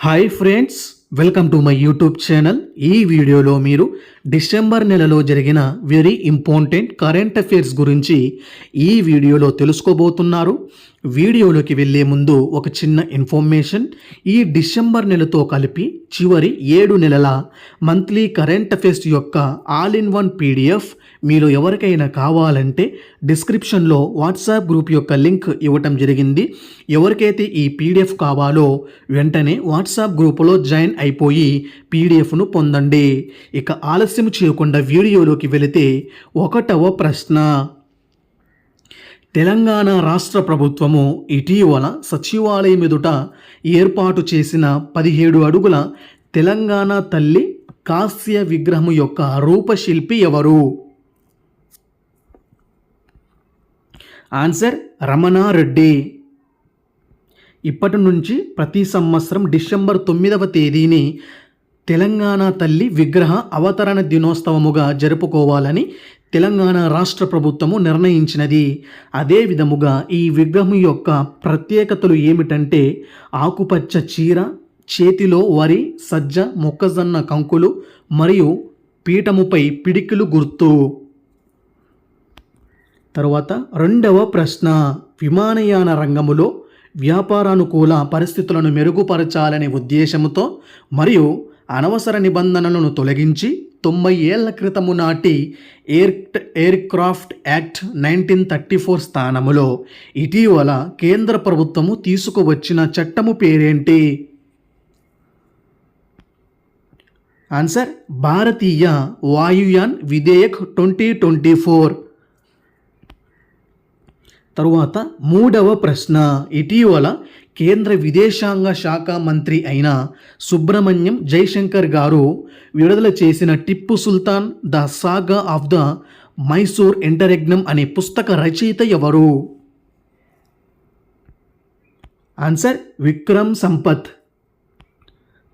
Hi friends, welcome to my YouTube channel. ఈ వీడియోలో మీరు డిసెంబర్ నెలలో జరిగిన వెరీ ఇంపార్టెంట్ కరెంట్ అఫైర్స్ గురించి ఈ వీడియోలో తెలుసుకోబోతున్నారు. వీడియోలోకి వెళ్ళే ముందు ఒక చిన్న ఇన్ఫర్మేషన్. ఈ డిసెంబర్ నెలతో కలిపి చివరి 7 నెలల మంత్లీ కరెంట్ అఫైర్స్ యొక్క ఆల్ ఇన్ వన్ పీడిఎఫ్ మీలో ఎవరికైనా కావాలంటే డిస్క్రిప్షన్లో వాట్సాప్ గ్రూప్ యొక్క లింక్ ఇవ్వటం జరిగింది. ఎవరికైతే ఈ పీడిఎఫ్ కావాలో వెంటనే వాట్సాప్ గ్రూపులో జాయిన్ అయిపోయి పీడిఎఫ్ను పొందండి. ఇక ఆలస్యం చేయకుండా వీడియోలోకి వెళితే 1వ ప్రశ్న. తెలంగాణ రాష్ట్ర ప్రభుత్వము ఇటీవల సచివాలయం ఎదుట ఏర్పాటు చేసిన 17 అడుగుల తెలంగాణ తల్లి కాంస్య విగ్రహం యొక్క రూపశిల్పి ఎవరు? ఆన్సర్ రమణారెడ్డి. ఇప్పటి నుంచి ప్రతి సంవత్సరం డిసెంబర్ 9వ తేదీని తెలంగాణ తల్లి విగ్రహ అవతరణ దినోత్సవముగా జరుపుకోవాలని తెలంగాణ రాష్ట్ర ప్రభుత్వము నిర్ణయించినది. అదే విధముగా ఈ విగ్రహం యొక్క ప్రత్యేకతలు ఏమిటంటే ఆకుపచ్చ చీర, చేతిలో వరి, సజ్జ, మొక్కజొన్న కంకులు మరియు పీఠముపై పిడికిలు గుర్తు. తరువాత 2వ ప్రశ్న. విమానయాన రంగములో వ్యాపారానుకూల పరిస్థితులను మెరుగుపరచాలనే ఉద్దేశంతో మరియు అనవసర నిబంధనలను తొలగించి 90 ఏళ్ల క్రితము నాటి ఎయిర్క్రాఫ్ట్ యాక్ట్ 1934 స్థానములో ఇటీవల కేంద్ర ప్రభుత్వము తీసుకువచ్చిన చట్టము పేరేంటి? ఆన్సర్ భారతీయ వాయుయాన్ విధేయక్ 2024. తరువాత 3వ ప్రశ్న. ఇటీవల కేంద్ర విదేశాంగ శాఖ మంత్రి అయిన సుబ్రహ్మణ్యం జైశంకర్ గారు విడుదల చేసిన Tipu Sultan the saga of the Mysore interregnum అనే పుస్తక రచయిత ఎవరు? ఆన్సర్ విక్రమ్ సంపత్.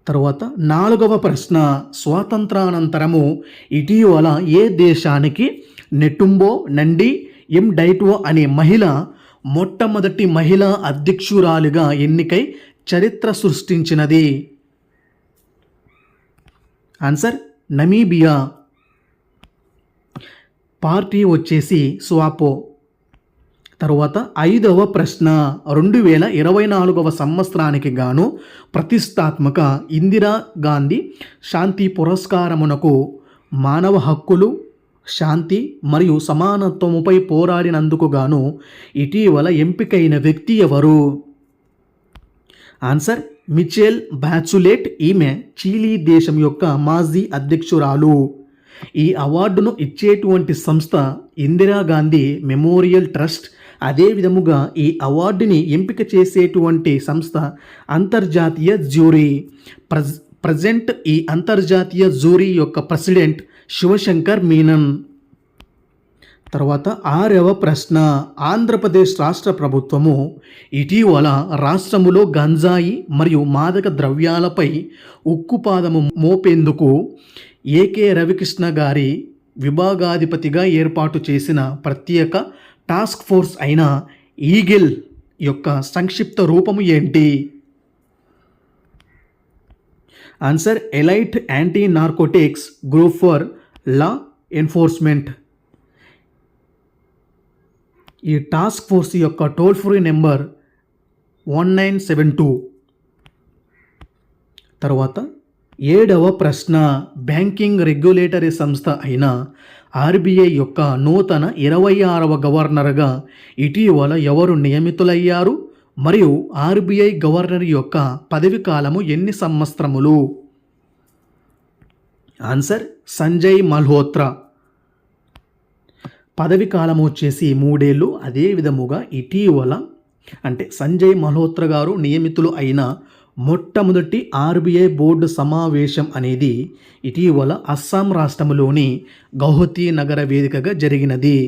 తరువాత 4వ ప్రశ్న. స్వాతంత్రానంతరము ఇటీవల ఏ దేశానికి నెటుంబో నండి ఎం డైటో అనే మహిళ మొట్టమొదటి మహిళా అధ్యక్షురాలిగా ఎన్నికై చరిత్ర సృష్టించినది? Answer Namibia. పార్టీ వచ్చేసి స్వాపో. తరువాత 5వ ప్రశ్న. 2024వ సంవత్సరానికి గాను ప్రతిష్టాత్మక ఇందిరా గాంధీ శాంతి పురస్కారమునకు మానవ హక్కులు, శాంతి మరియు సమానత్వముపై పోరాడినందుకు గాను ఇటీవల ఎంపికైన వ్యక్తి ఎవరు? Answer Michelle Bachelet. ఈమె చిలీ దేశం యొక్క మాజీ అధ్యక్షురాలు. ఈ అవార్డును ఇచ్చేటువంటి సంస్థ ఇందిరాగాంధీ మెమోరియల్ ట్రస్ట్. అదే విధముగా ఈ అవార్డుని ఎంపిక చేసేటువంటి సంస్థ అంతర్జాతీయ జ్యూరీ. ప్రజెంట్ ఈ అంతర్జాతీయ జ్యూరీ యొక్క ప్రెసిడెంట్ శివశంకర్ మీనన్. తర్వాత 6వ ప్రశ్న. ఆంధ్రప్రదేశ్ రాష్ట్ర ప్రభుత్వము ఇటీవల రాష్ట్రములో గంజాయి మరియు మాదక ద్రవ్యాలపై ఉక్కుపాదము మోపేందుకు ఏకే రవికృష్ణ గారి విభాగాధిపతిగా ఏర్పాటు చేసిన ప్రత్యేక టాస్క్ ఫోర్స్ అయిన ఈగిల్ యొక్క సంక్షిప్త రూపము ఏంటి? Answer elite anti narcotics group for law enforcement. ఈ టాస్క్ ఫోర్స్ యొక్క టోల్ ఫ్రీ నెంబర్ 1972. తర్వాత 7వ ప్రశ్న. బ్యాంకింగ్ రెగ్యులేటరీ సంస్థ అయిన ఆర్బీఐ యొక్క నూతన 26వ గవర్నర్గా ఇటీవల ఎవరు నియమితులయ్యారు మరియు ఆర్బీఐ గవర్నర్ యొక్క పదవి కాలము ఎన్ని సంవత్సరములు? ఆన్సర్ సంజయ్ మల్హోత్రా. పదవి కాలం వచ్చేసి 3 ఏళ్ళు. అదే విధముగా ఇటీవల అంటే సంజయ్ మల్హోత్రా గారు నియమితులు అయిన మొట్టమొదటి ఆర్బీఐ బోర్డు సమావేశం అనేది ఇటీవల అస్సాం రాష్ట్రంలోని గౌహతి నగర వేదికగా జరిగినది.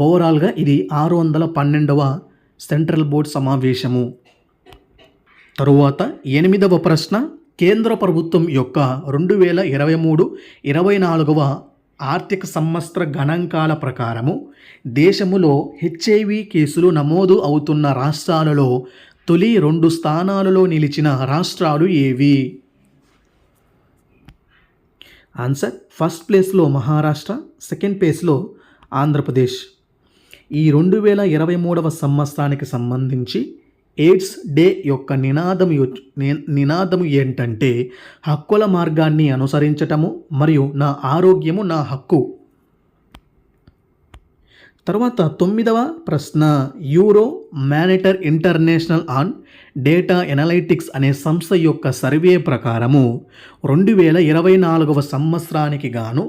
ఓవరాల్గా ఇది 612వ సెంట్రల్ బోర్డ్ సమావేశము. తరువాత 8వ ప్రశ్న. కేంద్ర ప్రభుత్వం యొక్క 2023-24వ ఆర్థిక సంవత్సర గణాంకాల ప్రకారము దేశములో హెచ్ఐవి కేసులు నమోదు అవుతున్న రాష్ట్రాలలో తొలి 2 స్థానాలలో నిలిచిన రాష్ట్రాలు ఏవి? ఆన్సర్ ఫస్ట్ ప్లేస్లో మహారాష్ట్ర, సెకండ్ ప్లేస్లో ఆంధ్రప్రదేశ్. ఈ 2023వ సంవత్సరానికి సంబంధించి ఎయిడ్స్ డే యొక్క నినాదము ఏంటంటే హక్కుల మార్గాన్ని అనుసరించటము మరియు నా ఆరోగ్యము నా హక్కు. తర్వాత 9వ ప్రశ్న, euro monitor international on data analytics అనే సంస్థ యొక్క సర్వే ప్రకారము 2024వ సంవత్సరానికి గాను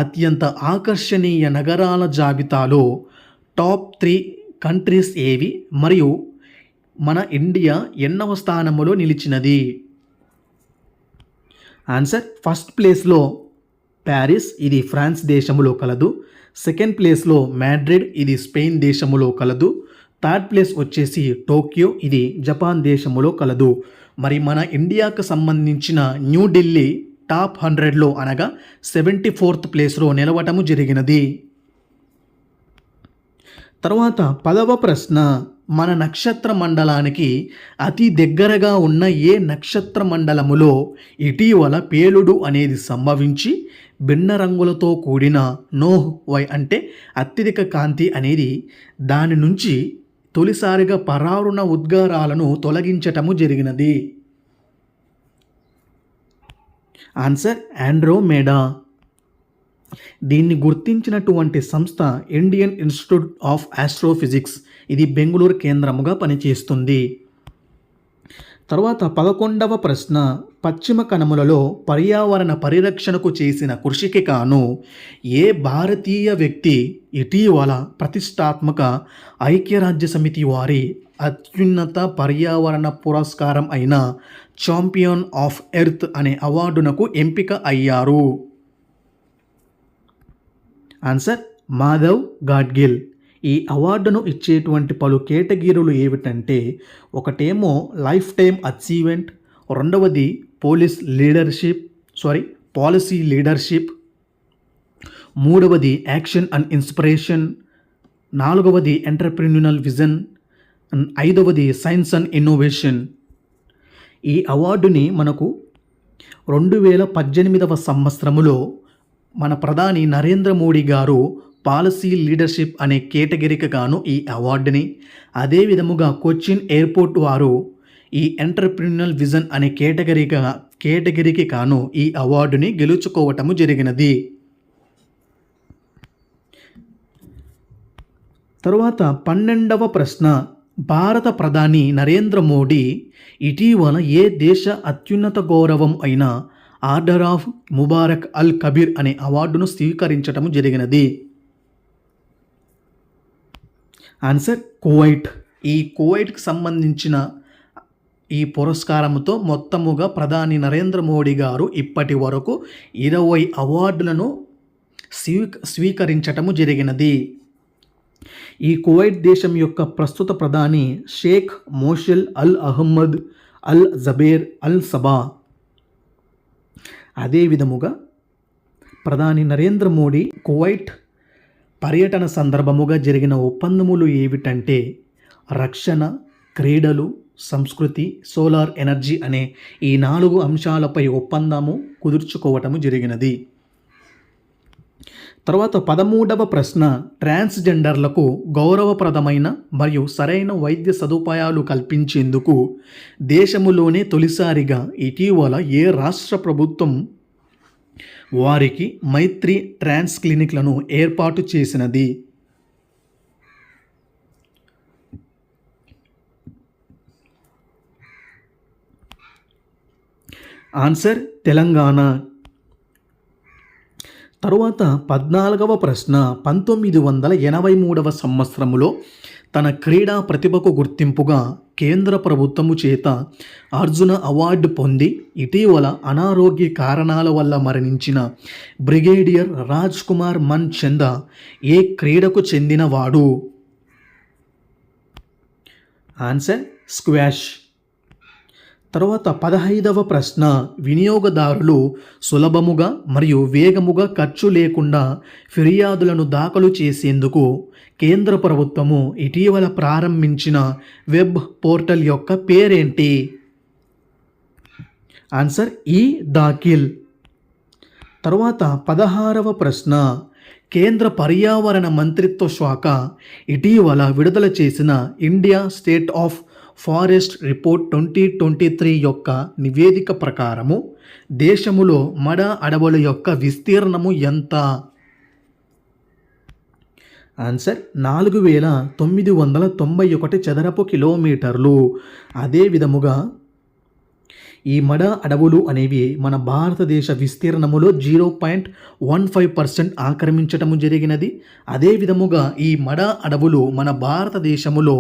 అత్యంత ఆకర్షణీయ నగరాల జాబితాలో టాప్ 3 కంట్రీస్ ఏవి మరియు మన ఇండియా ఎన్నవ స్థానములో నిలిచినది? ఆన్సర్ ఫస్ట్ ప్లేస్లో ప్యారిస్, ఇది ఫ్రాన్స్ దేశములో కలదు. సెకండ్ ప్లేస్లో మాడ్రిడ్, ఇది స్పెయిన్ దేశములో కలదు. థర్డ్ ప్లేస్ వచ్చేసి టోక్యో, ఇది జపాన్ దేశములో కలదు. మరి మన ఇండియాకు సంబంధించిన న్యూఢిల్లీ టాప్ 100లో అనగా 74th ప్లేస్లో నిలవటము జరిగినది. తర్వాత 10వ ప్రశ్న, మన నక్షత్ర మండలానికి అతి దగ్గరగా ఉన్న ఏ నక్షత్ర మండలములో ఇటీవల పేలుడు అనేది సంభవించి భిన్న రంగులతో కూడిన నోహ్ అంటే అత్యధిక కాంతి అనేది దాని నుంచి తొలిసారిగా పరారుణ ఉద్గారాలను తొలగించటము జరిగినది? Answer Andromeda. దీన్ని గుర్తించినటువంటి సంస్థ ఇండియన్ ఇన్స్టిట్యూట్ ఆఫ్ ఆస్ట్రోఫిజిక్స్, ఇది బెంగళూరు కేంద్రముగా పనిచేస్తుంది. తర్వాత 11వ ప్రశ్న, పశ్చిమ కనుమలలో పర్యావరణ పరిరక్షణకు చేసిన కృషికి గాను ఏ భారతీయ వ్యక్తి ఇటీవల ప్రతిష్టాత్మక ఐక్యరాజ్య సమితి వారి అత్యున్నత పర్యావరణ పురస్కారం అయిన ఛాంపియన్ ఆఫ్ ఎర్త్ అనే అవార్డునకు ఎంపిక అయ్యారు? ఆన్సర్ మాధవ్ గాడ్గిల్. ఈ అవార్డును ఇచ్చేటువంటి పలు కేటగిరీలు ఏమిటంటే, ఒకటేమో లైఫ్ టైం అచీవ్మెంట్, రెండవది పాలసీ లీడర్షిప్, మూడవది యాక్షన్ అండ్ ఇన్స్పిరేషన్, నాలుగవది ఎంటర్ప్రెన్యూరల్ విజన్, ఐదవది సైన్స్ అండ్ ఇన్నోవేషన్. ఈ అవార్డుని మనకు 2018వ సంవత్సరములో మన ప్రధాని నరేంద్ర మోడీ గారు పాలసీ లీడర్షిప్ అనే కేటగిరీకి గాను ఈ అవార్డుని, అదే విధముగా కొచ్చిన్ ఎయిర్పోర్ట్ వారు ఈ ఎంటర్ప్రెన్యూరల్ విజన్ అనే కేటగిరీకి గాను ఈ అవార్డుని గెలుచుకోవటము జరిగినది. తరువాత 12వ ప్రశ్న, భారత ప్రధాని నరేంద్ర మోడీ ఇటీవల ఏ దేశ అత్యున్నత గౌరవం అయిన ఆర్డర్ ఆఫ్ ముబారక్ అల్ కబీర్ అనే అవార్డును స్వీకరించటము జరిగినది? Answer Kuwait. ఈ కువైట్కి సంబంధించిన ఈ పురస్కారంతో మొత్తముగా ప్రధాని నరేంద్ర మోడీ గారు ఇప్పటి వరకు 20 అవార్డులను స్వీకరించటము జరిగినది. ఈ కువైట్ దేశం యొక్క ప్రస్తుత ప్రధాని షేక్ మోషెల్ అల్ అహ్మద్ అల్ జబేర్ అల్ సబా. అదే విధముగా ప్రధాని నరేంద్ర మోడీ కువైట్ పర్యటన సందర్భముగా జరిగిన ఒప్పందములు ఏమిటంటే రక్షణ, క్రీడలు, సంస్కృతి, సోలార్ ఎనర్జీ అనే ఈ 4 అంశాలపై ఒప్పందము కుదుర్చుకోవటము జరిగినది. తర్వాత 13వ ప్రశ్న, ట్రాన్స్జెండర్లకు గౌరవప్రదమైన మరియు సరైన వైద్య సదుపాయాలు కల్పించేందుకు దేశములోనే తొలిసారిగా ఇటీవల ఏ రాష్ట్ర ప్రభుత్వం వారికి మైత్రి ట్రాన్స్ క్లినిక్లను ఏర్పాటు చేసినది? ఆన్సర్ తెలంగాణ. తరువాత 14వ ప్రశ్న, 1983వ సంవత్సరములో తన క్రీడా ప్రతిభకు గుర్తింపుగా కేంద్ర ప్రభుత్వము చేత అర్జున అవార్డు పొంది ఇటీవల అనారోగ్య కారణాల వల్ల మరణించిన బ్రిగేడియర్ రాజ్ కుమార్ మన్ చంద ఏ క్రీడకు చెందినవాడు? Answer squash. తర్వాత 15వ ప్రశ్న, వినియోగదారులు సులభముగా మరియు వేగముగా ఖర్చు లేకుండా ఫిర్యాదులను దాఖలు చేసేందుకు కేంద్ర ప్రభుత్వము ఇటీవల ప్రారంభించిన వెబ్ పోర్టల్ యొక్క పేరేంటి? ఆన్సర్ ఈ దాఖిల్. తర్వాత 16వ ప్రశ్న, కేంద్ర పర్యావరణ మంత్రిత్వ శాఖ ఇటీవల విడుదల చేసిన India state of forest report 2023 యొక్క నివేదిక ప్రకారము దేశములో మడ అడవుల యొక్క విస్తీర్ణము ఎంత? ఆన్సర్ 4991 చదరపు కిలోమీటర్లు. అదే విధముగా ఈ మడ అడవులు అనేవి మన భారతదేశ విస్తీర్ణములో 0.15% ఆక్రమించటము జరిగినది. అదే విధముగా ఈ మడ అడవులు మన భారతదేశములో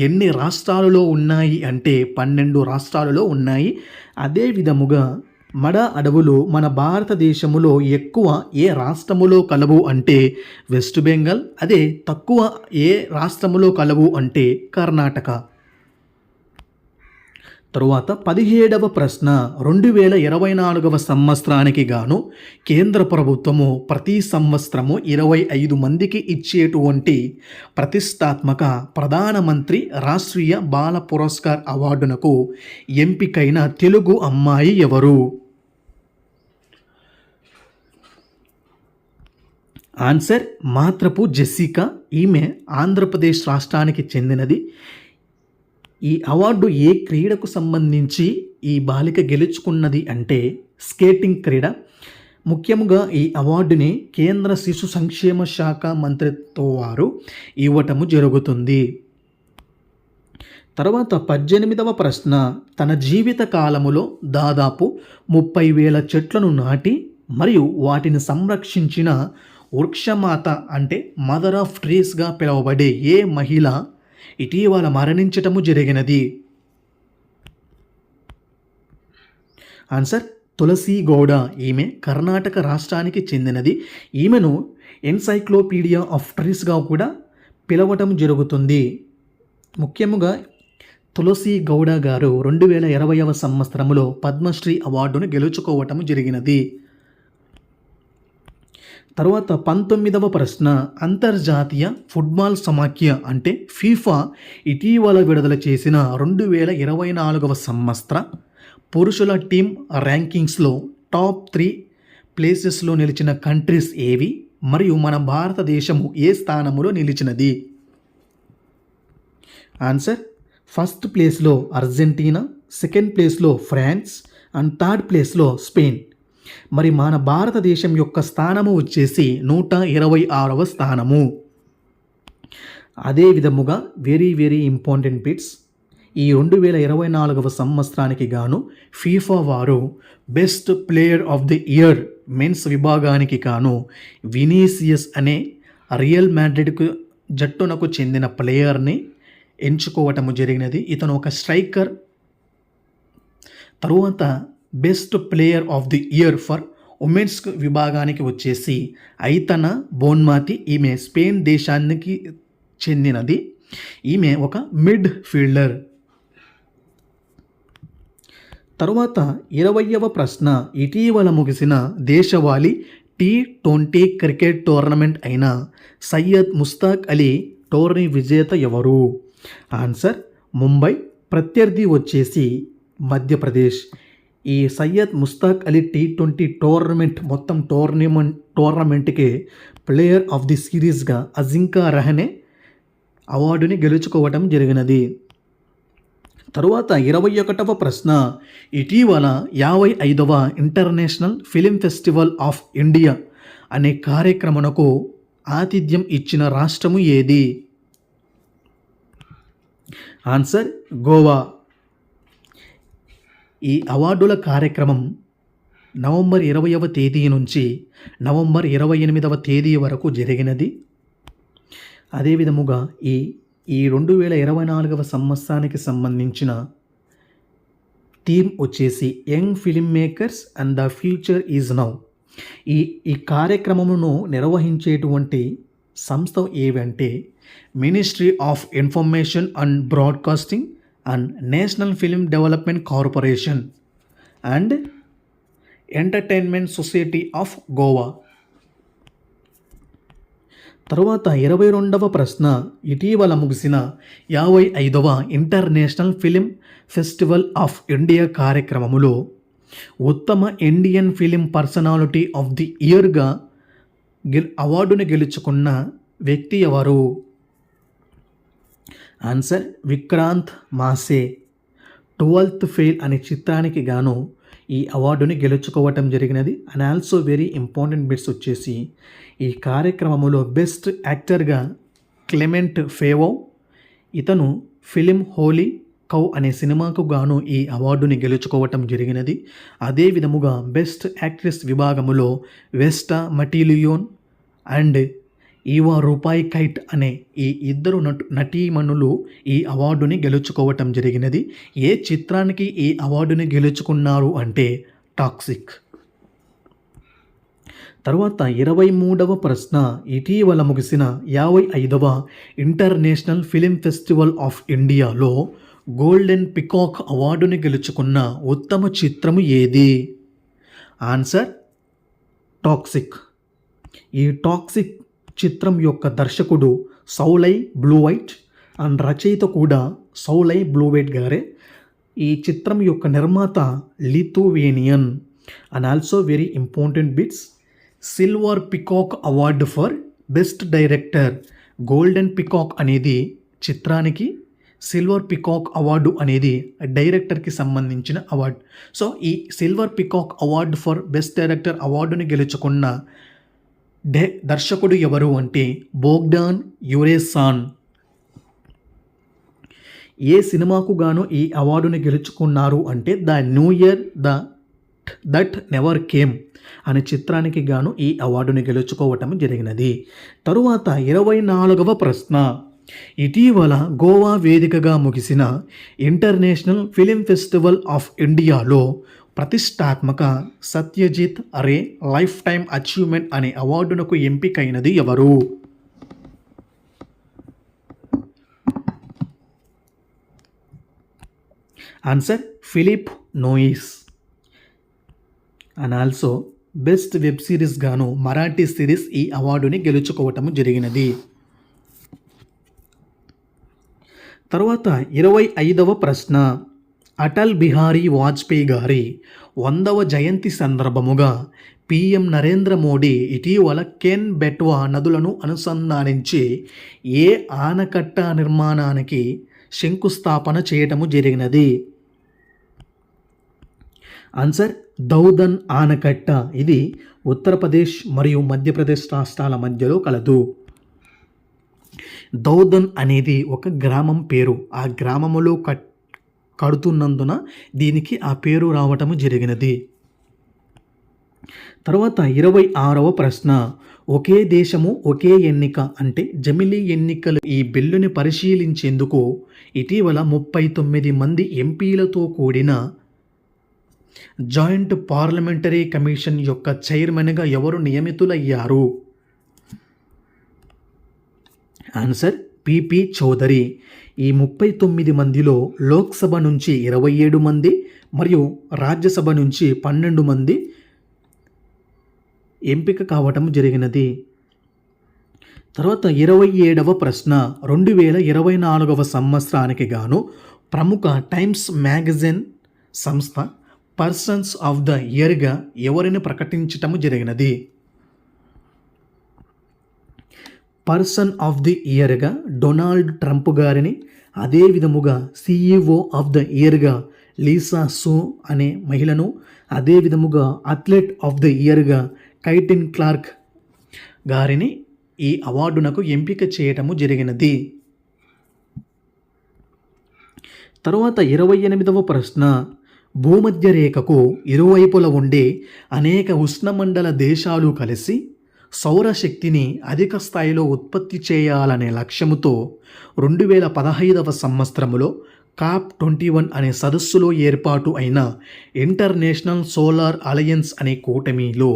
ఎన్ని రాష్ట్రాలలో ఉన్నాయి అంటే 12 రాష్ట్రాలలో ఉన్నాయి. అదే విధముగా మడ అడవులు మన భారతదేశములో ఎక్కువ ఏ రాష్ట్రములో కలవు అంటే వెస్ట్ బెంగాల్. అదే తక్కువ ఏ రాష్ట్రములో కలవు అంటే కర్ణాటక. తరువాత 17వ ప్రశ్న, 2024వ సంవత్సరానికి గాను కేంద్ర ప్రభుత్వము ప్రతి సంవత్సరము 25 మందికి ఇచ్చేటువంటి ప్రతిష్టాత్మక ప్రధానమంత్రి రాష్ట్రీయ బాల పురస్కార్ అవార్డునకు ఎంపికైన తెలుగు అమ్మాయి ఎవరు? Answer మాత్రపు Jessica. ఈమె ఆంధ్రప్రదేశ్ రాష్ట్రానికి చెందినది. ఈ అవార్డు ఏ క్రీడకు సంబంధించి ఈ బాలిక గెలుచుకున్నది అంటే స్కేటింగ్ క్రీడ. ముఖ్యంగా ఈ అవార్డుని కేంద్ర శిశు సంక్షేమ శాఖ మంత్రిత్వ వారు ఇవ్వటము జరుగుతుంది. తర్వాత 18వ ప్రశ్న, తన జీవిత కాలములో దాదాపు 30,000 చెట్లను నాటి మరియు వాటిని సంరక్షించిన వృక్షమాత అంటే మదర్ ఆఫ్ ట్రీస్గా పిలువబడే ఏ మహిళ ఇటీవల మరణించటము జరిగినది? ఆన్సర్ తులసి గౌడ. ఈమె కర్ణాటక రాష్ట్రానికి చెందినది. ఈమెను ఎన్సైక్లోపీడియా ఆఫ్ ట్రీస్గా కూడా పిలవటం జరుగుతుంది. ముఖ్యంగా తులసి గౌడ గారు 2020వ సంవత్సరంలో పద్మశ్రీ అవార్డును గెలుచుకోవటం జరిగినది. తర్వాత 19వ ప్రశ్న, అంతర్జాతీయ ఫుట్బాల్ సమాఖ్య అంటే ఫీఫా ఇటీవల విడుదల చేసిన 2024వ సంవత్సర పురుషుల టీం ర్యాంకింగ్స్లో టాప్ 3 ప్లేసెస్లో నిలిచిన కంట్రీస్ ఏవి మరియు మన భారతదేశము ఏ స్థానములో నిలిచినది? ఆన్సర్ ఫస్ట్ ప్లేస్లో అర్జెంటీనా, సెకండ్ ప్లేస్లో ఫ్రాన్స్ అండ్ థర్డ్ ప్లేస్లో స్పెయిన్. మరి మన భారతదేశం యొక్క స్థానము వచ్చేసి 126వ స్థానము. అదే విధముగా వెరీ ఇంపార్టెంట్ బిట్స్, ఈ 2024వ సంవత్సరానికి గాను ఫీఫా వారు best player of the year men's విభాగానికి గాను వినీసియస్ అనే రియల్ మాడ్రిడ్ జట్టునకు చెందిన ప్లేయర్ని ఎంచుకోవటము జరిగినది. ఇతను ఒక స్ట్రైకర్. తరువాత best player of the year for women's విభాగానికి వచ్చేసి ఐతనా బోన్మాతి. ఈమె స్పెయిన్ దేశానికి చెందినది. ఈమె ఒక మిడ్ ఫీల్డర్. తరువాత 20వ ప్రశ్న, ఇటీవల ముగిసిన దేశవాళీ T20 క్రికెట్ టోర్నమెంట్ అయిన సయ్యద్ ముస్తాక్ అలీ టోర్నీ విజేత ఎవరు? ఆన్సర్ ముంబై. ప్రత్యర్థి వచ్చేసి మధ్యప్రదేశ్. ఈ సయ్యద్ ముస్తాక్ అలీ T20 టోర్నమెంట్ మొత్తం టోర్నమెంట్కి ప్లేయర్ ఆఫ్ ది సిరీస్గా అజింకా రహానే అవార్డుని గెలుచుకోవటం జరిగినది. తరువాత 21వ ప్రశ్న, ఇటీవల 55వ international film festival of India అనే కార్యక్రమమునకు ఆతిథ్యం ఇచ్చిన రాష్ట్రము ఏది? ఆన్సర్ గోవా. ఈ అవార్డుల కార్యక్రమం నవంబర్ 20వ తేదీ నుంచి నవంబర్ 28వ తేదీ వరకు జరిగినది. అదేవిధముగా ఈ 2024వ సంవత్సరానికి సంబంధించిన థీమ్ వచ్చేసి young film makers and the future is now. ఈ కార్యక్రమమును నిర్వహించేటువంటి సంస్థ ఏవంటే ministry of information and broadcasting and national film development corporation and entertainment society of Goa. తరువాత 22వ ప్రశ్న, ఇటీవల ముగిసిన 55వ international film festival of India కార్యక్రమములో ఉత్తమ Indian film personality of the ఇయర్గా అవార్డును గెలుచుకున్న వ్యక్తి ఎవరు? ఆన్సర్ విక్రాంత్ మాసే 12th ఫెయిల్ అనే చిత్రానికి గాను ఈ అవార్డుని గెలుచుకోవటం జరిగినది. And also very important bits వచ్చేసి ఈ కార్యక్రమంలో బెస్ట్ యాక్టర్గా క్లెమెంట్ ఫేవో, ఇతను ఫిలిం హోలీ కౌ అనే సినిమాకు గాను ఈ అవార్డుని గెలుచుకోవటం జరిగినది. అదే విధముగా బెస్ట్ యాక్ట్రెస్ విభాగములో వెస్టా మటిలియోన్ అండ్ ఈవా రూపాయి కైట్ అనే ఈ ఇద్దరు నటీమణులు ఈ అవార్డుని గెలుచుకోవటం జరిగినది. ఏ చిత్రానికి ఈ అవార్డుని గెలుచుకున్నారు అంటే టాక్సిక్. తర్వాత 23వ ప్రశ్న, ఇటీవల ముగిసిన 55వ ఇంటర్నేషనల్ ఫిలిం ఫెస్టివల్ ఆఫ్ ఇండియాలో గోల్డెన్ పికాక్ అవార్డుని గెలుచుకున్న ఉత్తమ చిత్రము ఏది? Answer toxic. ఈ టాక్సిక్ చిత్రం యొక్క దర్శకుడు సౌలై బ్లూవైట్ అండ్ రచయిత కూడా సౌలై బ్లూవైట్ గారే. ఈ చిత్రం యొక్క నిర్మాత Lithuanian. And also very important bits, silver peacock award for best director. Golden peacock అనేది చిత్రానికి, సిల్వర్ పికాక్ అవార్డు అనేది డైరెక్టర్కి సంబంధించిన అవార్డు. సో ఈ silver peacock award for best director అవార్డుని గెలుచుకున్న దర్శకుడు ఎవరు అంటే బోగ్డాన్ యురేసాన్. ఏ సినిమాకు గాను ఈ అవార్డుని గెలుచుకున్నారు అంటే the new year that never came అనే చిత్రానికి గాను ఈ అవార్డుని గెలుచుకోవటం జరిగినది. తరువాత 24వ ప్రశ్న, ఇటీవల గోవా వేదికగా ముగిసిన ఇంటర్నేషనల్ ఫిలిం ఫెస్టివల్ ఆఫ్ ఇండియాలో ప్రతిష్టాత్మక Satyajit Ray lifetime achievement అనే అవార్డునకు ఎంపికైనది ఎవరు? Answer Philip Noyce. And also best web series గాను మరాఠీ సిరీస్ ఈ అవార్డుని గెలుచుకోవటం జరిగినది. తర్వాత 25వ ప్రశ్న, అటల్ బిహారీ వాజ్పేయి గారి 100వ జయంతి సందర్భముగా పిఎం నరేంద్ర మోడీ ఇటీవల కెన్ బెట్వా నదులను అనుసంధానించి ఏ ఆనకట్ట నిర్మాణానికి శంకుస్థాపన చేయటము జరిగినది? ఆన్సర్ దౌదన్ ఆనకట్ట. ఇది ఉత్తరప్రదేశ్ మరియు మధ్యప్రదేశ్ రాష్ట్రాల మధ్యలో కలదు. దౌదన్ అనేది ఒక గ్రామం పేరు. ఆ గ్రామములో కడుతున్నందున దీనికి ఆ పేరు రావటము జరిగినది. తర్వాత 26వ ప్రశ్న, ఒకే దేశము ఒకే ఎన్నిక అంటే జమిలీ ఎన్నికలు ఈ బిల్లుని పరిశీలించేందుకు ఇటీవల 39 మంది ఎంపీలతో కూడిన జాయింట్ పార్లమెంటరీ కమిషన్ యొక్క చైర్మన్గా ఎవరు నియమితులయ్యారు? Answer PP Chaudhary. ఈ 39 మందిలో లోక్సభ నుంచి 27 మంది మరియు రాజ్యసభ నుంచి 12 మంది ఎంపిక కావటం జరిగినది. తర్వాత 27వ ప్రశ్న, 2024వ సంవత్సరానికి గాను ప్రముఖ టైమ్స్ మ్యాగజైన్ సంస్థ పర్సన్స్ ఆఫ్ ద ఇయర్గా ఎవరిని ప్రకటించటము జరిగినది? పర్సన్ ఆఫ్ ది ఇయర్గా డొనాల్డ్ ట్రంప్ గారిని, అదే విధముగా సిఇఓ ఆఫ్ ద ఇయర్గా లీసా సో అనే మహిళను, అదే విధముగా అథ్లెట్ ఆఫ్ ద ఇయర్గా కైటిన్ క్లార్క్ గారిని ఈ అవార్డునకు ఎంపిక చేయటము జరిగినది. తరువాత 28వ ప్రశ్న, భూమధ్య రేఖకు ఇరువైపుల ఉండే అనేక ఉష్ణమండల దేశాలు కలిసి సౌరశక్తిని అధిక స్థాయిలో ఉత్పత్తి చేయాలనే లక్ష్యముతో 2015వ సంవత్సరంలో COP21 అనే సదస్సులో ఏర్పాటు అయిన ఇంటర్నేషనల్ సోలార్ అలయన్స్ అనే కూటమిలో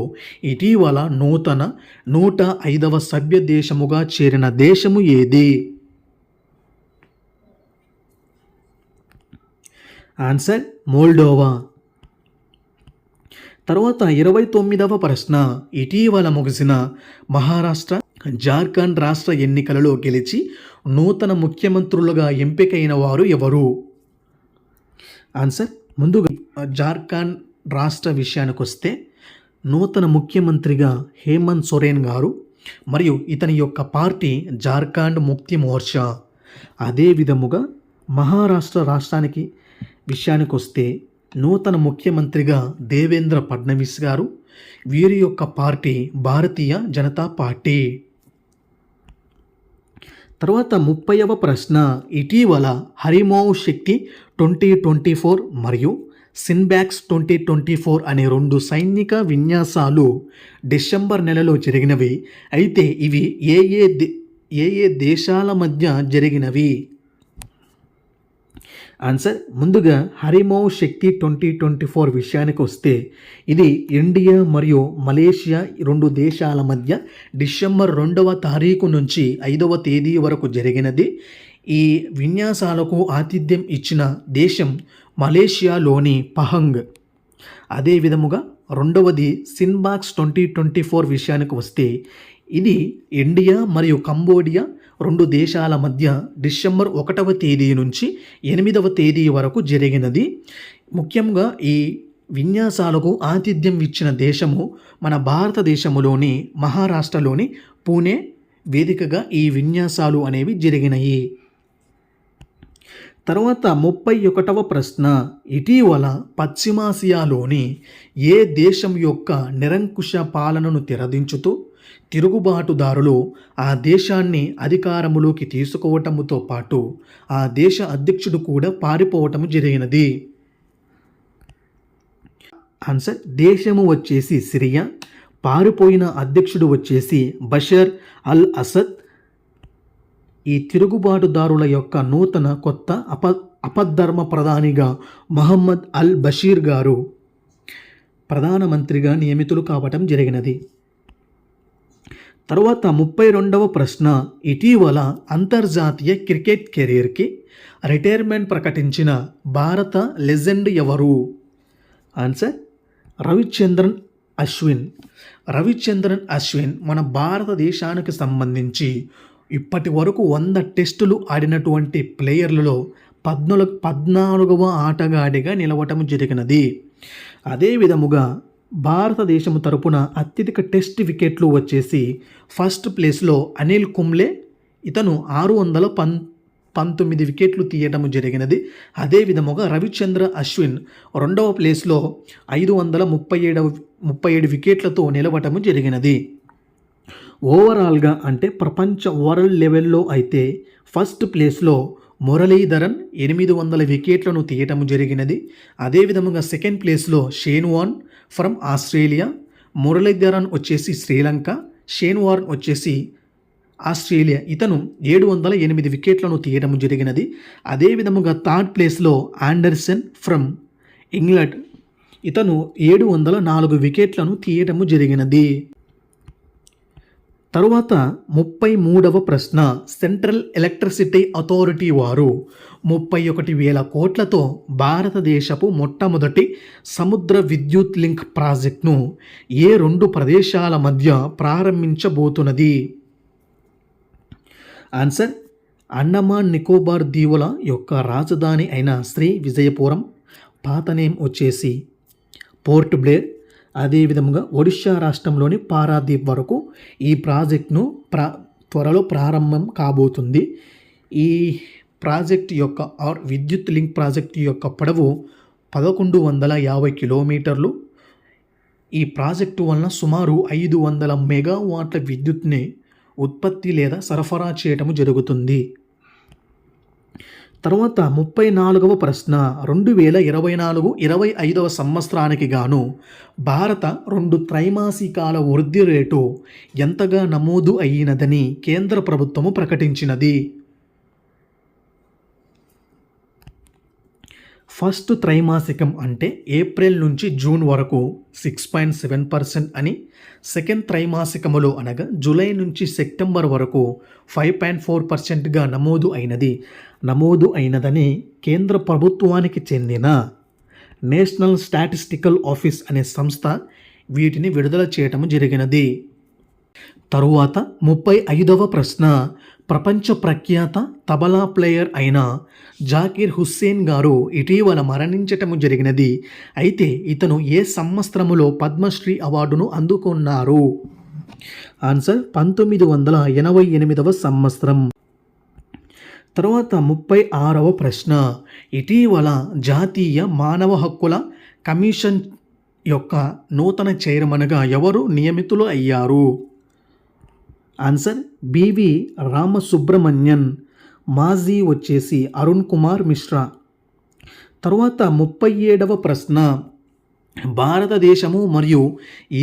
ఇటీవల నూతన 105వ సభ్య దేశముగా చేరిన దేశము ఏది? Answer Moldova. తర్వాత 29వ ప్రశ్న, ఇటీవల ముగిసిన మహారాష్ట్ర, జార్ఖండ్ రాష్ట్ర ఎన్నికలలో గెలిచి నూతన ముఖ్యమంత్రులుగా ఎంపికైన వారు ఎవరు? ఆన్సర్ ముందుగా జార్ఖండ్ రాష్ట్ర విషయానికి వస్తే నూతన ముఖ్యమంత్రిగా హేమంత్ సోరెన్ గారు మరియు ఇతని యొక్క పార్టీ జార్ఖండ్ ముక్తి మోర్చా. అదే విధముగా మహారాష్ట్ర రాష్ట్రానికి విషయానికి వస్తే నూతన ముఖ్యమంత్రిగా దేవేంద్ర ఫడ్నవీస్ గారు, వీరి యొక్క పార్టీ భారతీయ జనతా పార్టీ. తర్వాత 30వ ప్రశ్న, ఇటీవల హరిమోవ్ శక్తి 2024 మరియు సిన్బ్యాక్స్ 2024 అనే 2 సైనిక విన్యాసాలు డిసెంబర్ నెలలో జరిగినవి. అయితే ఇవి ఏ ఏ దేశాల మధ్య జరిగినవి? ఆన్సర్ ముందుగా హరిమోవ్ శక్తి 2024 విషయానికి వస్తే ఇది ఇండియా మరియు మలేషియా 2 దేశాల మధ్య డిసెంబర్ 2వ తారీఖు నుంచి 5వ తేదీ వరకు జరిగినది. ఈ విన్యాసాలకు ఆతిథ్యం ఇచ్చిన దేశం మలేషియాలోని పహంగ్. అదే విధముగా రెండవది సిన్బాక్స్ 2024 విషయానికి వస్తే ఇది ఇండియా మరియు కంబోడియా 2 దేశాల మధ్య డిసెంబర్ 1వ తేదీ నుంచి 8వ తేదీ వరకు జరిగినది. ముఖ్యంగా ఈ విన్యాసాలకు ఆతిథ్యం ఇచ్చిన దేశము మన భారతదేశములోని మహారాష్ట్రలోని పూణే వేదికగా ఈ విన్యాసాలు అనేవి జరిగినాయి. తర్వాత 31వ ప్రశ్న, ఇటీవల పశ్చిమాసియాలోని ఏ దేశం యొక్క నిరంకుశ పాలనను తెరదించుతూ తిరుగుబాటుదారులు ఆ దేశాన్ని అధికారములోకి తీసుకోవటముతో పాటు ఆ దేశ అధ్యక్షుడు కూడా పారిపోవటం జరిగినది? ఆన్సర్ దేశము వచ్చేసి సిరియా, పారిపోయిన అధ్యక్షుడు వచ్చేసి బషర్ అల్ అసద్. ఈ తిరుగుబాటుదారుల యొక్క నూతన కొత్త అపద్ధర్మ ప్రధానిగా మహమ్మద్ అల్ బషీర్ గారు ప్రధానమంత్రిగా నియమితులు కావటం జరిగినది. తర్వాత 32వ ప్రశ్న, ఇటీవల అంతర్జాతీయ క్రికెట్ కెరీర్కి రిటైర్మెంట్ ప్రకటించిన భారత లెజెండ్ ఎవరు? ఆన్సర్ రవిచంద్రన్ అశ్విన్. రవిచంద్రన్ అశ్విన్ మన భారతదేశానికి సంబంధించి ఇప్పటి వరకు 100 టెస్టులు ఆడినటువంటి ప్లేయర్లలో 14వ ఆటగాడిగా నిలవటం జరిగినది. అదే విధముగా భారతదేశం తరపున అత్యధిక టెస్ట్ వికెట్లు వచ్చేసి ఫస్ట్ ప్లేస్లో అనిల్ కుంబ్లే, ఇతను 619 వికెట్లు తీయటం జరిగినది. అదే విధముగా రవిచంద్ర అశ్విన్ 2వ ప్లేస్లో 537 వికెట్లతో నిలవటం జరిగినది. ఓవరాల్గా అంటే ప్రపంచ వరల్డ్ లెవెల్లో అయితే ఫస్ట్ ప్లేస్లో మురళీధరన్ 800 వికెట్లను తీయటం జరిగినది. అదేవిధముగా సెకండ్ ప్లేస్లో Shane Warne from Australia, Muralidharan వచ్చేసి శ్రీలంక, షేన్ వార్న్ వచ్చేసి ఆస్ట్రేలియా, ఇతను 708 వికెట్లను తీయడం జరిగినది. అదేవిధముగా థర్డ్ ప్లేస్లో ఆండర్సన్ ఫ్రమ్ ఇంగ్లాండ్, ఇతను 704 వికెట్లను తీయటము జరిగినది. తరువాత 33వ ప్రశ్న, సెంట్రల్ ఎలక్ట్రిసిటీ అథారిటీ వారు 31,000 కోట్లతో భారతదేశపు మొట్టమొదటి సముద్ర విద్యుత్ లింక్ ప్రాజెక్టును ఏ 2 ప్రదేశాల మధ్య ప్రారంభించబోతున్నది? ఆన్సర్ అండమాన్ నికోబార్ దీవుల యొక్క రాజధాని అయిన శ్రీ విజయపురం, పాత నేమ్ వచ్చేసి పోర్ట్ బ్లేర్. అదేవిధంగా ఒడిషా రాష్ట్రంలోని పారాదీప్ వరకు ఈ ప్రాజెక్టును త్వరలో ప్రారంభం కాబోతుంది. ఈ ప్రాజెక్ట్ యొక్క విద్యుత్ లింక్ ప్రాజెక్ట్ యొక్క పొడవు 1150 కిలోమీటర్లు. ఈ ప్రాజెక్టు వలన సుమారు 500 మెగావాట్ల విద్యుత్ని ఉత్పత్తి లేదా సరఫరా చేయటము జరుగుతుంది. తర్వాత 34వ ప్రశ్న, 2024-25వ సంవత్సరానికి గాను భారత 2 త్రైమాసికాల వృద్ధి రేటు ఎంతగా నమోదు అయినదని కేంద్ర ప్రభుత్వము ప్రకటించినది? ఫస్ట్ త్రైమాసికం అంటే ఏప్రిల్ నుంచి జూన్ వరకు 6.7% అని, సెకండ్ త్రైమాసికములో అనగా జూలై నుంచి సెప్టెంబర్ వరకు 5.4%గా నమోదు అయినదని కేంద్ర ప్రభుత్వానికి చెందిన నేషనల్ స్టాటిస్టికల్ ఆఫీస్ అనే సంస్థ వీటిని విడుదల చేయటం జరిగినది. తరువాత 35వ ప్రశ్న, ప్రపంచ ప్రఖ్యాత తబలా ప్లేయర్ అయిన జాకీర్ హుస్సేన్ గారు ఇటీవల మరణించటం జరిగినది. అయితే ఇతను ఏ సంవత్సరములో పద్మశ్రీ అవార్డును అందుకున్నారు? ఆన్సర్ 1988వ సంవత్సరం. తర్వాత 36వ ప్రశ్న, ఇటీవల జాతీయ మానవ హక్కుల కమిషన్ యొక్క నూతన చైర్మన్గా ఎవరు నియమితులు అయ్యారు? Answer B V Ramasubramanian. మాజీ వచ్చేసి అరుణ్ కుమార్ మిశ్రా. తర్వాత 37వ ప్రశ్న, భారతదేశము మరియు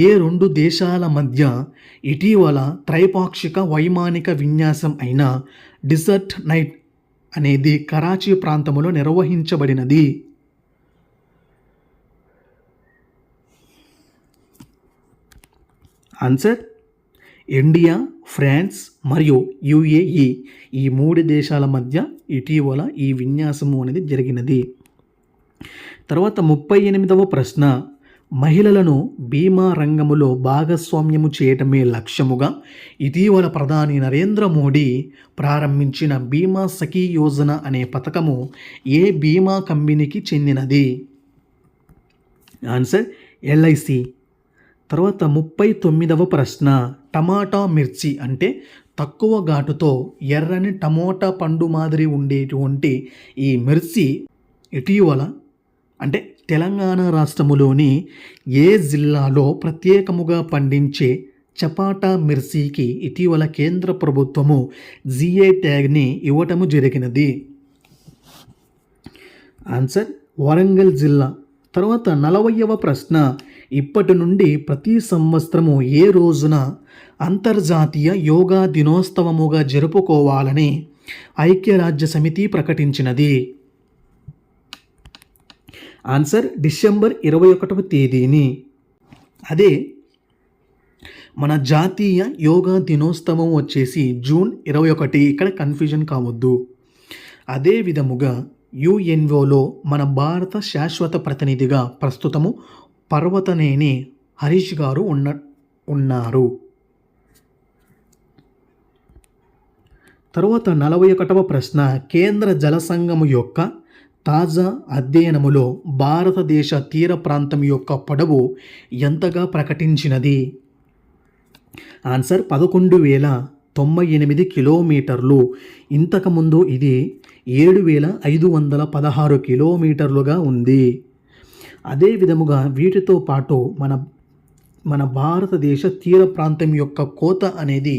ఏ రెండు దేశాల మధ్య ఇటీవల త్రైపాక్షిక వైమానిక విన్యాసం అయిన డిజర్ట్ నైట్ అనేది కరాచీ ప్రాంతంలో నిర్వహించబడినది? ఆన్సర్ ఇండియా, ఫ్రాన్స్ మరియు యుఏఈ ఈ 3 దేశాల మధ్య ఇటీవల ఈ విన్యాసము అనేది జరిగినది. తర్వాత 38వ ప్రశ్న, మహిళలను బీమా రంగములో భాగస్వామ్యము చేయటమే లక్ష్యముగా ఇటీవల ప్రధాని నరేంద్ర మోడీ ప్రారంభించిన బీమా సఖీ యోజన అనే పథకము ఏ బీమా కంపెనీకి చెందినది? Answer LIC. తర్వాత 39వ ప్రశ్న, టమాటా మిర్చి అంటే తక్కువ ఘాటుతో ఎర్రని టమోటా పండు మాదిరి ఉండేటువంటి ఈ మిర్చి ఇటీవల అంటే తెలంగాణ రాష్ట్రములోని ఏ జిల్లాలో ప్రత్యేకముగా పండించే చపాటా మిర్చికి ఇటీవల కేంద్ర ప్రభుత్వము జిఐ ట్యాగ్ని ఇవ్వటము జరిగినది? ఆన్సర్ వరంగల్ జిల్లా. తర్వాత 40వ ప్రశ్న, ఇప్పటి నుండి ప్రతి సంవత్సరము ఏ రోజున అంతర్జాతీయ యోగా దినోత్సవముగా జరుపుకోవాలని ఐక్యరాజ్య సమితి ప్రకటించినది? ఆన్సర్ డిసెంబర్ 21వ తేదీని. అదే మన జాతీయ యోగా దినోత్సవం వచ్చేసి జూన్ 21. ఇక్కడ కన్ఫ్యూజన్ కావద్దు. అదే విధముగా యుఎన్ఓలో మన భారత శాశ్వత ప్రతినిధిగా ప్రస్తుతము పర్వతనేని హరీష్ గారు ఉన్నారు. తర్వాత 41వ ప్రశ్న, కేంద్ర జల సంఘము యొక్క తాజా అధ్యయనములో భారతదేశ తీర ప్రాంతం యొక్క పొడవు ఎంతగా ప్రకటించినది? ఆన్సర్ 11,098 కిలోమీటర్లు. ఇంతకుముందు ఇది 7,516 కిలోమీటర్లుగా ఉంది. అదే విధముగా వీటితో పాటు మన భారతదేశ తీర ప్రాంతం యొక్క కోత అనేది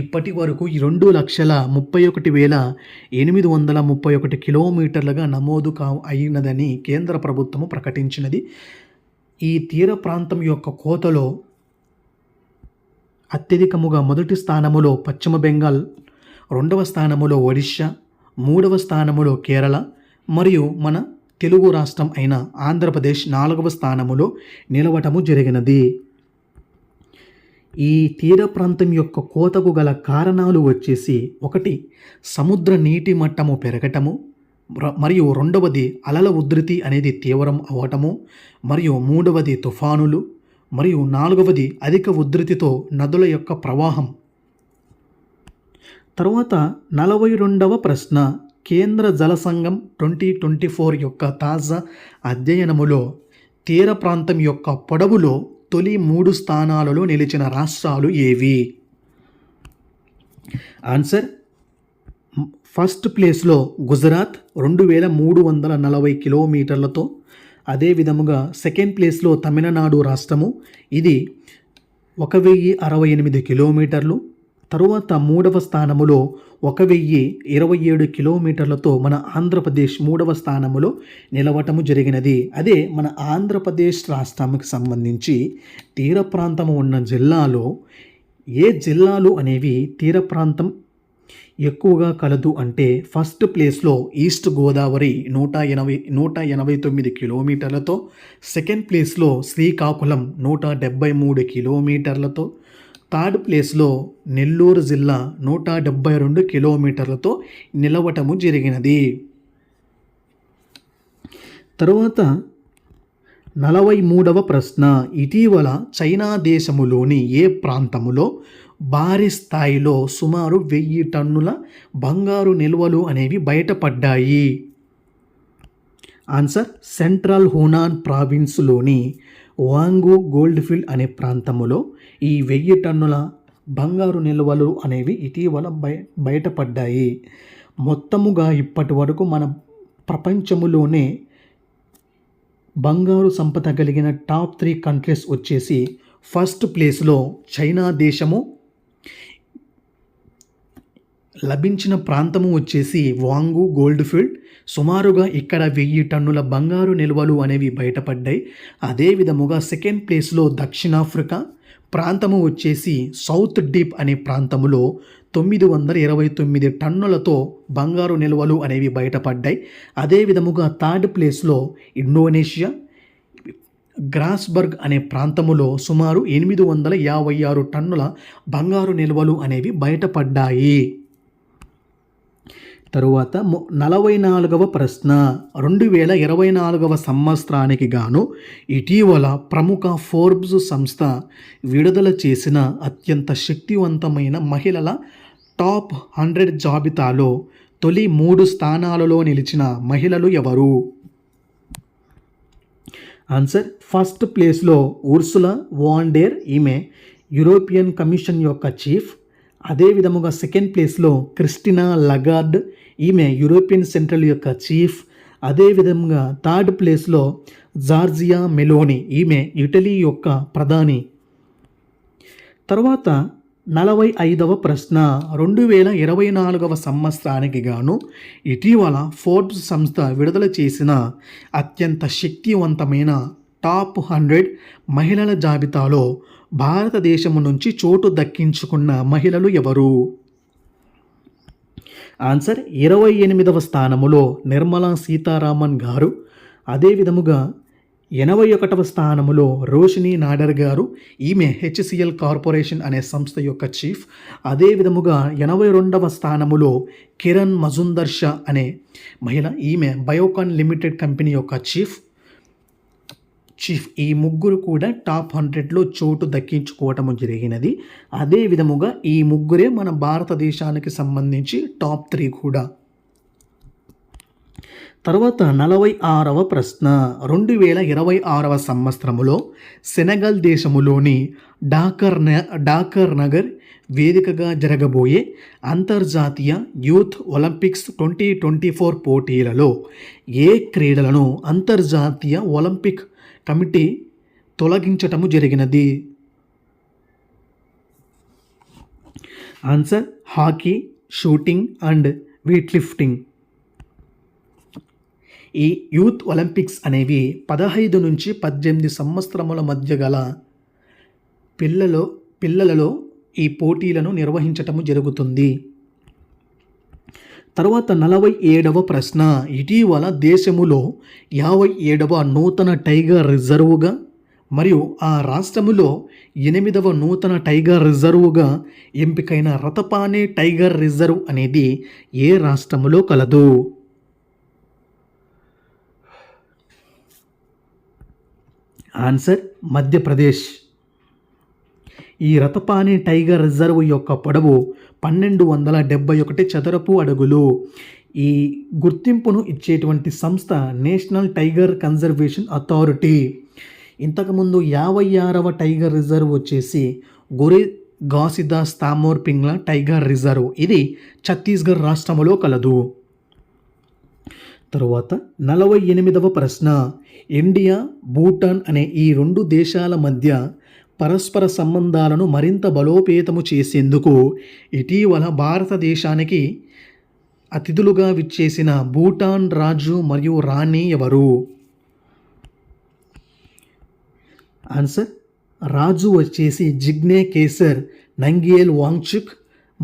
ఇప్పటి వరకు 2,31,831 కిలోమీటర్లుగా నమోదు అయినదని కేంద్ర ప్రభుత్వము ప్రకటించినది. ఈ తీర ప్రాంతం యొక్క కోతలో అత్యధికముగా మొదటి స్థానములో పశ్చిమ బెంగాల్, 2వ స్థానములో ఒడిశా, 3వ స్థానములో కేరళ మరియు మన తెలుగు రాష్ట్రం అయిన ఆంధ్రప్రదేశ్ 4వ స్థానములో నిలవటము జరిగినది. ఈ తీర ప్రాంతం యొక్క కోతకు గల కారణాలు వచ్చేసి 1 సముద్ర నీటి మట్టము పెరగటము, మరియు 2వది అలల ఉధృతి అనేది తీవ్రం అవటము, మరియు 3వది తుఫానులు, మరియు 4వది అధిక ఉధృతితో నదుల యొక్క ప్రవాహం. తర్వాత 42వ ప్రశ్న, కేంద్ర జల సంఘం 2024 యొక్క తాజా అధ్యయనములో తీర ప్రాంతం యొక్క పొడవులో తొలి 3 స్థానాలలో నిలిచిన రాష్ట్రాలు ఏవి? ఆన్సర్ ఫస్ట్ ప్లేస్లో గుజరాత్ 2,340 కిలోమీటర్లతో. అదే విధముగా సెకండ్ ప్లేస్లో తమిళనాడు రాష్ట్రము, ఇది 1,068 కిలోమీటర్లు. తరువాత 3వ స్థానములో 1,027 కిలోమీటర్లతో మన ఆంధ్రప్రదేశ్ 3వ స్థానములో నిలవటము జరిగినది. అదే మన ఆంధ్రప్రదేశ్ రాష్ట్రానికి సంబంధించి తీర ప్రాంతము ఉన్న జిల్లాలో ఏ జిల్లాలు అనేవి తీర ప్రాంతం ఎక్కువగా కలదు అంటే ఫస్ట్ ప్లేస్లో ఈస్ట్ గోదావరి 189 కిలోమీటర్లతో, సెకండ్ ప్లేస్లో శ్రీకాకుళం 173 కిలోమీటర్లతో, థర్డ్ ప్లేస్లో నెల్లూరు జిల్లా 172 కిలోమీటర్లతో నిలవటము జరిగినది. తరువాత 43వ ప్రశ్న, ఇటీవల చైనా దేశములోని ఏ ప్రాంతములో భారీ స్థాయిలో సుమారు 1000 టన్నుల బంగారు నిల్వలు అనేవి బయటపడ్డాయి? ఆన్సర్ సెంట్రల్ హునాన్ ప్రావిన్స్లోని వాంగు గోల్డ్ఫీల్డ్ అనే ప్రాంతములో ఈ 1000 టన్నుల బంగారు నిల్వలు అనేవి ఇటీవల బయటపడ్డాయి. మొత్తముగా ఇప్పటి వరకు మన ప్రపంచములోనే బంగారు సంపద కలిగిన టాప్ 3 కంట్రీస్ వచ్చేసి ఫస్ట్ ప్లేస్లో చైనా దేశము, లభించిన ప్రాంతము వచ్చేసి వాంగు గోల్డ్ఫీల్డ్. సుమారుగా ఇక్కడ 1000 టన్నుల బంగారు నిల్వలు అనేవి బయటపడ్డాయి. అదే విధముగా సెకండ్ ప్లేస్లో దక్షిణాఫ్రికా ప్రాంతము వచ్చేసి సౌత్ డీప్ అనే ప్రాంతములో 929 టన్నులతో బంగారు నిల్వలు అనేవి బయటపడ్డాయి. అదే విధముగా థర్డ్ ప్లేస్లో ఇండోనేషియా గ్రాస్బర్గ్ అనే ప్రాంతములో సుమారు 856 టన్నుల బంగారు నిల్వలు అనేవి బయటపడ్డాయి. తరువాత 44వ ప్రశ్న, 2024వ సంవత్సరానికి గాను ఇటీవల ప్రముఖ ఫోర్బ్స్ సంస్థ విడుదల చేసిన అత్యంత శక్తివంతమైన మహిళల టాప్ 100 జాబితాలో తొలి 3 స్థానాలలో నిలిచిన మహిళలు ఎవరు? ఆన్సర్ ఫస్ట్ ప్లేస్లో ఉర్సులా వాన్ డెర్, ఈమె యూరోపియన్ కమిషన్ యొక్క చీఫ్. అదే విధముగా సెకండ్ ప్లేస్లో క్రిస్టినా లగార్డ్, ఈమె యూరోపియన్ సెంట్రల్ యొక్క చీఫ్. అదే విధంగా థర్డ్ ప్లేస్లో జార్జియా మెలోని, ఈమె ఇటలీ యొక్క ప్రధాని. తర్వాత 45వ ప్రశ్న, 2024వ సంవత్సరానికి గాను ఇటీవల ఫోర్బ్స్ సంస్థ విడుదల చేసిన అత్యంత శక్తివంతమైన టాప్ 100 మహిళల జాబితాలో భారతదేశం నుంచి చోటు దక్కించుకున్న మహిళలు ఎవరు? ఆన్సర్ 28వ స్థానములో నిర్మలా సీతారామన్ గారు. అదే విధముగా 81వ స్థానములో రోషిని నాడర్ గారు, ఈమె హెచ్సిఎల్ కార్పొరేషన్ అనే సంస్థ యొక్క చీఫ్. అదే విధముగా 82వ స్థానములో కిరణ్ మజుందర్ షా అనే మహిళ, ఈమె బయోకాన్ లిమిటెడ్ కంపెనీ యొక్క చీఫ్. ఈ ముగ్గురు కూడా టాప్ 100లో చోటు దక్కించుకోవటం జరిగినది. అదే విధముగా ఈ ముగ్గురే మన భారతదేశానికి సంబంధించి టాప్ 3 కూడా. తర్వాత 46వ ప్రశ్న, 2026వ సంవత్సరములో సెనెగల్ దేశములోని డాకర్ నగర్ వేదికగా జరగబోయే అంతర్జాతీయ యూత్ ఒలింపిక్స్ 2024 పోటీలలో ఏ క్రీడలను అంతర్జాతీయ ఒలింపిక్ కమిటీ తొలగించటము జరిగినది? Answer hockey, shooting and weight lifting. ఈ యూత్ ఒలింపిక్స్ అనేవి 15 నుంచి 18 సంవత్సరముల మధ్య గల పిల్లలలో ఈ పోటీలను నిర్వహించటము జరుగుతుంది. తర్వాత 47వ ప్రశ్న, ఇటీవల దేశములో 57వ నూతన టైగర్ రిజర్వుగా మరియు ఆ రాష్ట్రములో 8వ నూతన టైగర్ రిజర్వుగా ఎంపికైన రతపానే టైగర్ రిజర్వ్ అనేది ఏ రాష్ట్రములో కలదు? ఆన్సర్ మధ్యప్రదేశ్. ఈ రతపానే టైగర్ రిజర్వ్ యొక్క పొడవు 1271 చదరపు అడుగులు. ఈ గుర్తింపును ఇచ్చేటువంటి సంస్థ నేషనల్ టైగర్ కన్జర్వేషన్ అథారిటీ. ఇంతకుముందు 56వ టైగర్ రిజర్వ్ వచ్చేసి గొరి ఘాసిదాస్ తామోర్ పింగ్లా టైగర్ రిజర్వ్, ఇది ఛత్తీస్గఢ్ రాష్ట్రములో కలదు. తరువాత 48వ ప్రశ్న, ఇండియా భూటాన్ అనే ఈ 2 దేశాల మధ్య పరస్పర సంబంధాలను మరింత బలోపేతము చేసేందుకు ఇటీవల భారతదేశానికి అతిథులుగా విచ్చేసిన భూటాన్ రాజు మరియు రాణి ఎవరు? ఆన్సర్ రాజు వచ్చేసి జిగ్నే కేసర్ నంగ్యేల్ వాంగ్చుక్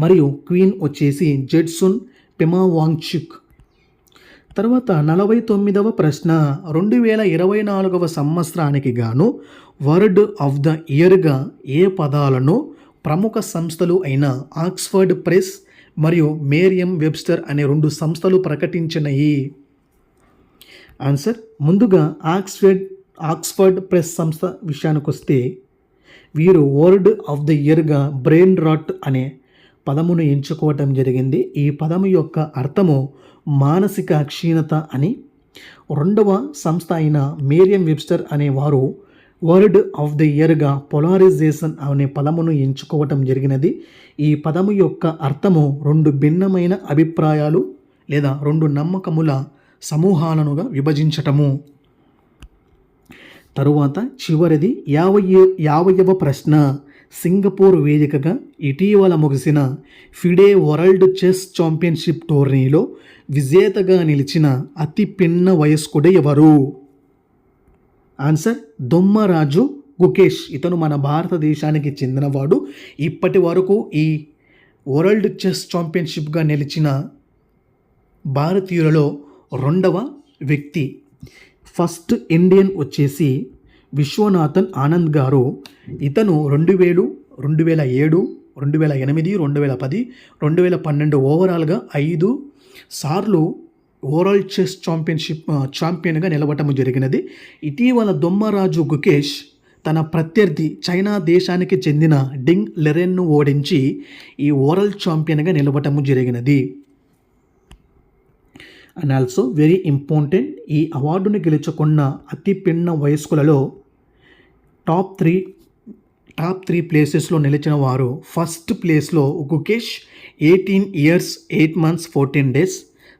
మరియు క్వీన్ వచ్చేసి జెడ్సున్ పెమావాంగ్చుక్. తర్వాత 49వ ప్రశ్న, 2024వ సంవత్సరానికి గాను వర్డ్ ఆఫ్ ద ఇయర్గా ఏ పదాలను ప్రముఖ సంస్థలు అయిన ఆక్స్ఫర్డ్ ప్రెస్ మరియు మేరియం వెబ్స్టర్ అనే 2 సంస్థలు ప్రకటించినాయి? ఆన్సర్, ముందుగా ఆక్స్ఫర్డ్ ప్రెస్ సంస్థ విషయానికి వస్తే వీరు వర్డ్ ఆఫ్ ద ఇయర్గా బ్రెయిన్ రాట్ అనే పదమును ఎంచుకోవటం జరిగింది. ఈ పదము యొక్క అర్థము మానసిక క్షీణత అని. రెండవ సంస్థ అయిన మేరియం వెబ్స్టర్ అనేవారు వర్డ్ ఆఫ్ ద ఇయర్గా పోలారైజేషన్ అనే పదమును ఎంచుకోవటం జరిగినది. ఈ పదము యొక్క అర్థము 2 భిన్నమైన అభిప్రాయాలు లేదా 2 నమ్మకముల సమూహాలనుగా విభజించటము. తరువాత చివరిది 50వ ప్రశ్న, సింగపూర్ వేదికగా ఇటీవల ముగిసిన ఫిడే వరల్డ్ చెస్ ఛాంపియన్షిప్ టోర్నీలో విజేతగా నిలిచిన అతి పిన్న వయస్కుడు ఎవరు? ఆన్సర్, దొమ్మరాజు గుకేష్. ఇతను మన భారతదేశానికి చెందినవాడు. ఇప్పటి వరకు ఈ వరల్డ్ చెస్ ఛాంపియన్షిప్గా నిలిచిన భారతీయులలో 2వ వ్యక్తి. ఫస్ట్ ఇండియన్ వచ్చేసి విశ్వనాథన్ ఆనంద్ గారు. ఇతను 2000, 2007, 2008, 2010, 2012 ఓవరాల్గా 5 సార్లు వరల్డ్ చెస్ ఛాంపియన్గా నిలవటం జరిగినది. ఇటీవల దొమ్మరాజు గుకేష్ తన ప్రత్యర్థి చైనా దేశానికి చెందిన డింగ్ లెరెన్ను ఓడించి ఈ వరల్డ్ ఛాంపియన్గా నిలవటం జరిగినది. అండ్ ఆల్సో వెరీ ఇంపార్టెంట్, ఈ అవార్డును గెలుచుకున్న అతి పిన్న వయస్కులలో టాప్ త్రీ ప్లేసెస్లో నిలిచిన వారు, ఫస్ట్ ప్లేస్లో Gukesh 18 years 8 months 14 days.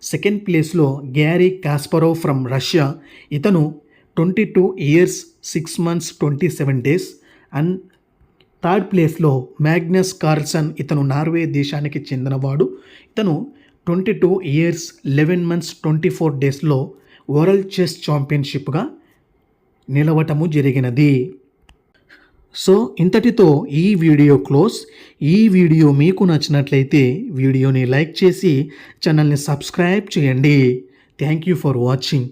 Second ప్లేస్లో గ్యారీ కాస్పరోవ్ ఫ్రమ్ రష్యా. ఇతను 22 years 6 months 27 days. And third ప్లేస్లో మ్యాగ్నస్ కార్ల్సన్. ఇతను నార్వే దేశానికి చెందినవాడు. ఇతను 22 years 11 months 24 daysలో వరల్డ్ చెస్ ఛాంపియన్షిప్గా నిలవటము జరిగినది. సో ఇంతటితో ఈ వీడియో క్లోజ్. ఈ వీడియో మీకు నచ్చినట్లయితే వీడియోని లైక్ చేసి ఛానల్ని సబ్స్క్రైబ్ చేయండి. Thank you for watching.